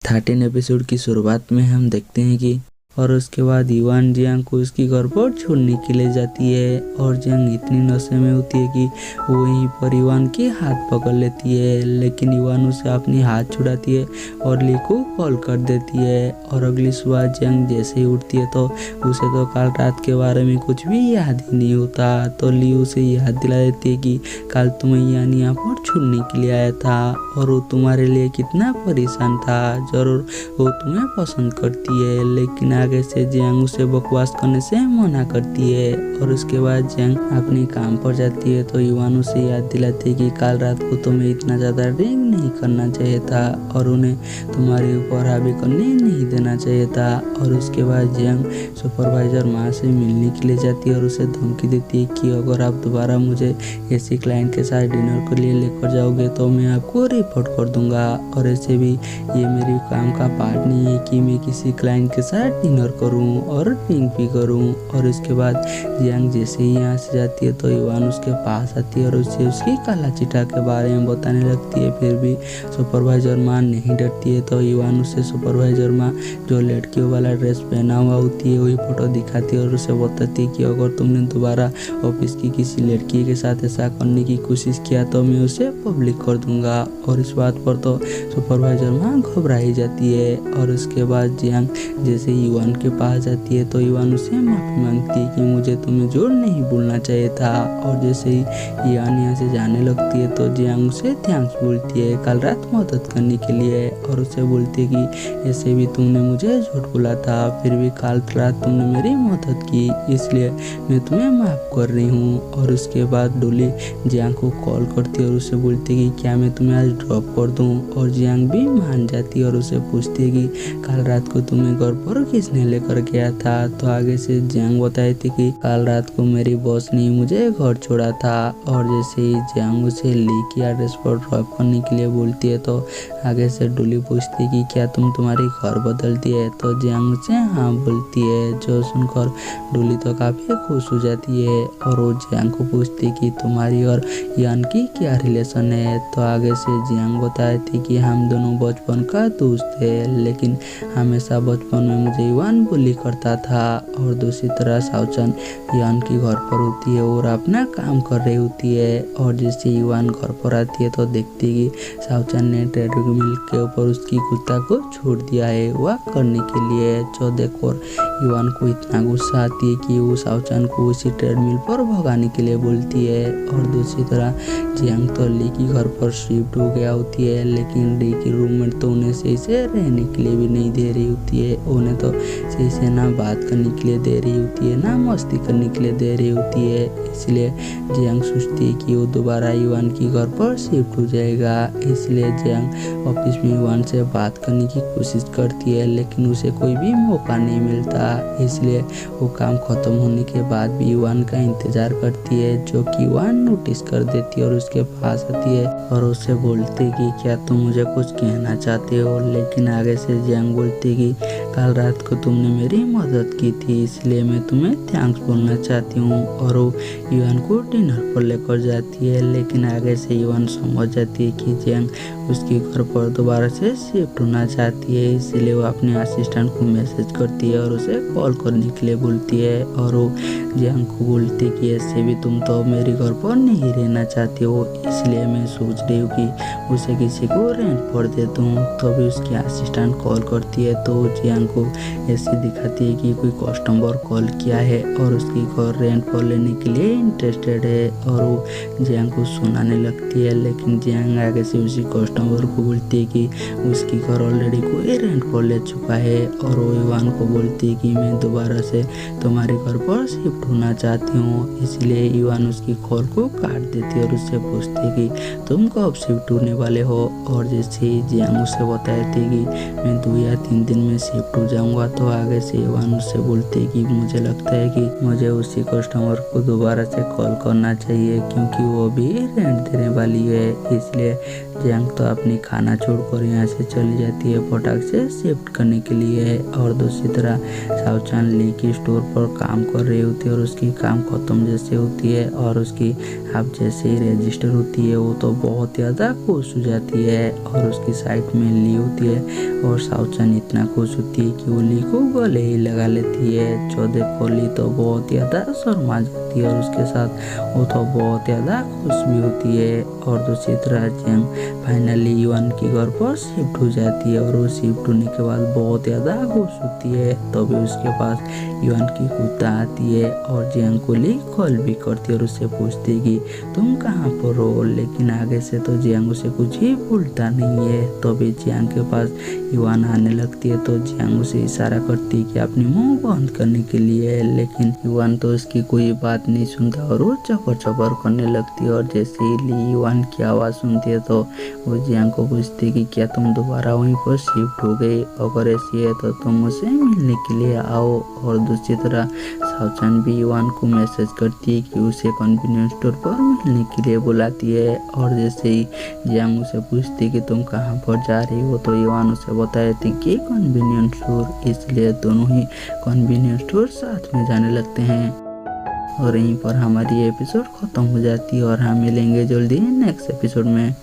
13 episode की शुरुआत में हम देखते हैं कि और उसके बाद युआन जियांग को उसकी घर पर छोड़ने के लिए जाती है और जियांग इतनी नशे में होती है कि वो वहीं पर युआन की हाथ पकड़ लेती है, लेकिन युआन उसे अपनी हाथ छुड़ाती है और ली को कॉल कर देती है। और अगली सुबह जियांग जैसे ही उठती है तो उसे तो कल रात के बारे में कुछ भी याद ही नहीं होता। तो ली उसे याद दिला देती है कि कल तुम्हें यहाँ पर छोड़ने के लिए आया था और वो तुम्हारे लिए कितना परेशान था। जरूर वो तुम्हें पसंद करती है, लेकिन आगे से जियांग उसे बकवास करने से मना करती है। और उसके बाद जियांग अपने काम पर जाती है तो युआन उसे याद दिलाती है कि कल रात को तुम्हें इतना ज़्यादा ड्रिंक नहीं करना चाहिए था और उन्हें तुम्हारे ऊपर हावी करने नहीं देना चाहिए था। और उसके बाद जियांग सुपरवाइजर माँ से मिलने के लिए जाती है और उसे धमकी देती है कि अगर आप दोबारा मुझे ऐसे क्लाइंट के साथ डिनर के लिए लेकर जाओगे तो मैं आपको रिपोर्ट कर दूंगा। और ऐसे भी ये मेरे काम का पार्ट नहीं है कि मैं किसी क्लाइंट के साथ डिनर करूं और ड्रिंक भी करूं। और उसके बाद जियांग जैसे ही यहाँ से जाती है तो युआन उसके पास आती है और उसे उसकी काला चिटा के बारे में बताने लगती है। फिर भी सुपरवाइजर माँ नहीं डरती है तो युआन उसे सुपरवाइजर माँ जो लड़कियों वाला ड्रेस पहना हुआ होती है वही फोटो दिखाती है और उसे बताती है कि अगर तुमने दोबारा ऑफिस की किसी लड़की के साथ ऐसा करने की कोशिश किया तो मैं उसे पब्लिक कर दूंगा। और इस बात पर तो सुपरवाइजर माँ घबराई जाती है। और उसके बाद जियांग जैसे युआन के पास जाती है तो युआन उसे माफ़ी मांगती है कि मुझे तुम्हें जोर नहीं बोलना चाहिए था। और जैसे ही युआन यहाँ से जाने लगती है तो जियांग उसे थैंक्स बोलती है कल रात मदद करने के लिए और उसे बोलती है कि ऐसे भी तुमने मुझे झूठ बोला था, फिर भी कल रात तुमने मेरी मदद की, इसलिए मैं तुम्हें माफ़ कर रही हूँ। और उसके बाद डोली जियांग को कॉल करती है और उसे बोलती है कि क्या मैं तुम्हें आज ड्रॉप कर दूँ। और जियांग भी मान जाती है और उसे पूछती है कि कल रात को तुम्हें घर पर किसने लेकर गया था। तो आगे से जियांग बताई थी कि कल रात को मेरी बॉस ने मुझे घर छोड़ा था। और जैसे ही जियांग उसे ली की एड्रेस पर ड्रॉप करने के लिए बोलती है तो आगे से डोली पूछती है कि क्या तुम तुम्हारी घर बदलती है। तो जियांग उसे हाँ बोलती है, जो सुनकर डोली तो काफ़ी खुश हो जाती है और वो जियांग को पूछती है कि तुम्हारी और युआन की क्या रिलेशन है। तो आगे से जियांग बताई थी कि हम दोनों बचपन का दोस्त थे, लेकिन हमेशा बचपन में मुझे युआन बुली करता था। और दूसरी तरह शाओचन युआन की घर पर होती है और अपना काम कर रही होती है। और जैसे युआन घर पर आती है तो देखती है कि शाओचन ने ट्रेडमिल के ऊपर उसकी कुत्ता को छोड़ दिया है वह करने के लिए, जो देखकर युआन को इतना गुस्सा आती है कि वो शाओचन को उसी ट्रेडमिल पर भगाने के लिए बोलती है। और दूसरी तरह जियांग तो ली की घर पर शिफ्ट हो गया होती है, लेकिन ली की रूममेट तो उन्हें सही से रहने के लिए भी नहीं दे रही होती है। उन्हें तो सही से ना बात करने के लिए दे रही होती है ना मस्ती करने के लिए दे रही होती है। इसलिए जियांग सोचती है कि वो दोबारा युआन की घर पर शिफ्ट हो जाएगा। इसलिए जियांग ऑफिस में युआन से बात करने की कोशिश करती है, लेकिन उसे कोई भी मौका नहीं मिलता। इसलिए वो काम खत्म होने के बाद भी युआन का इंतजार करती है, जो कि युआन नोटिस कर देती है और उसके पास आती है और उससे बोलती है कि क्या तुम मुझे कुछ कहना चाहते हो। लेकिन आगे से जियांग बोलती है कि कल रात को तुमने मेरी मदद की थी, इसलिए मैं तुम्हें थैंक्स बोलना चाहती हूँ। और वो युआन को डिनर पर लेकर जाती है, लेकिन आगे से युआन समझ जाती है कि जियांग उसके घर पर दोबारा से शिफ्ट होना चाहती है। इसलिए वो अपने असिस्टेंट को मैसेज करती है और उसे कॉल करने के लिए बोलती है। और वो जियांग को बोलती है कि ऐसे भी तुम तो मेरे घर पर नहीं रहना चाहती हो, इसलिए मैं सोच रही हूँ कि उसे किसी को रेंट पर दे दूँ। तो भी उसकी असिस्टेंट कॉल करती है तो जियांग को ऐसे दिखाती है कि कोई कस्टमर कॉल किया है और उसकी घर रेंट पर लेने के लिए इंटरेस्टेड है। और वो जियांग को सुनाने लगती है, लेकिन जियांग आगे से उसी कस्टमर को बोलती है कि उसकी घर ऑलरेडी कोई रेंट पर ले चुका है। और वो युआन को बोलती है कि मैं दोबारा से तुम्हारे घर पर शिफ्ट होना चाहती हूँ। इसलिए युआन उसकी कॉल को काट देती है और उससे पूछती है कि तुम कब शिफ्ट होने वाले हो। और जैसे ही जियांग उससे बताई थी कि मैं 2 या 3 दिन में शिफ्ट हो जाऊंगा, तो आगे से युआन उससे बोलती है कि मुझे लगता है कि मुझे उसी कस्टमर को दोबारा से कॉल करना चाहिए, क्योंकि वो भी रेंट देने वाली है। इसलिए जियांग तो अपनी खाना छोड़कर यहाँ से चली जाती है फटाक से शिफ्ट करने के लिए। और दूसरी तरह शाओचन ली की स्टोर पर काम कर रही होती है और उसकी काम खत्म जैसे होती है और उसकी अब जैसे ही रजिस्टर होती है वो तो बहुत ज़्यादा खुश हो जाती है। और उसकी साइट में ली होती है और साउचन इतना खुश होती है कि ओली को गले ही लगा लेती है। देख ओली तो बहुत ज़्यादा शर्मा जाती है और उसके साथ वो तो बहुत ज़्यादा खुश भी होती है। और दूसरी तरह जियांग फाइनली युआन के घर पर शिफ्ट हो जाती है और वो शिफ्ट होने के बाद बहुत ज़्यादा खुश होती है। तभी उसके पास युआन की कुत्ता आती है और जियांग को ली कॉल भी करती है और उससे पूछती है कि तुम कहाँ पर हो। लेकिन आगे से तो जियांग उसे कुछ ही भूलता नहीं है। तभी जियांग के पास युआन आने लगती है तो जियांग उसे इशारा करती है कि अपनी मुंह बंद करने के लिए। लेकिन युआन तो उसकी कोई बात नहीं सुनता और वो चपर चपर करने लगती है। और जैसे ही ली युआन की आवाज़ सुनती है तो वो जियांग को पूछती है कि क्या तुम दोबारा वहीं पर शिफ्ट हो गई, अगर ऐसी है तो तुम मुझसे मिलने के लिए आओ। और दूसरी तरह साउचन भी युआन को मैसेज करती है कि उसे कन्वीनियंस स्टोर पर मिलने के लिए बुलाती है। और जैसे ही जियांग उसे पूछती है कि तुम कहाँ पर जा रही हो तो युआन उसे बता देती कि कन्वीनियंस स्टोर, इसलिए दोनों ही कन्वीनियंस स्टोर साथ में जाने लगते हैं। और यहीं पर हमारी एपिसोड ख़त्म हो जाती है और हम मिलेंगे जल्दी नेक्स्ट एपिसोड में।